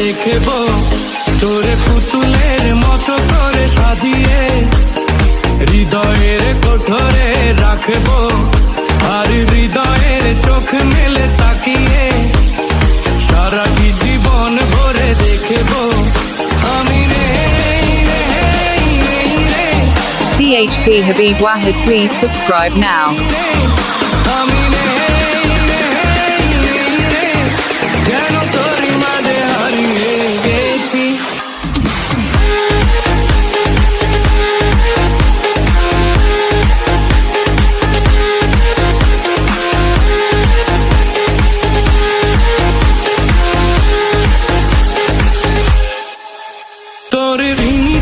দেখব তোরে পুতুলের মতো করে সাজিয়ে হৃদয়ের কোঠরে রাখব আর হৃদয়ের চোখ মেলে তাকিয়ে সারাটি জীবন ভরে দেখব আমি DHP Habib Wahid, please subscribe now. তোর ঋণী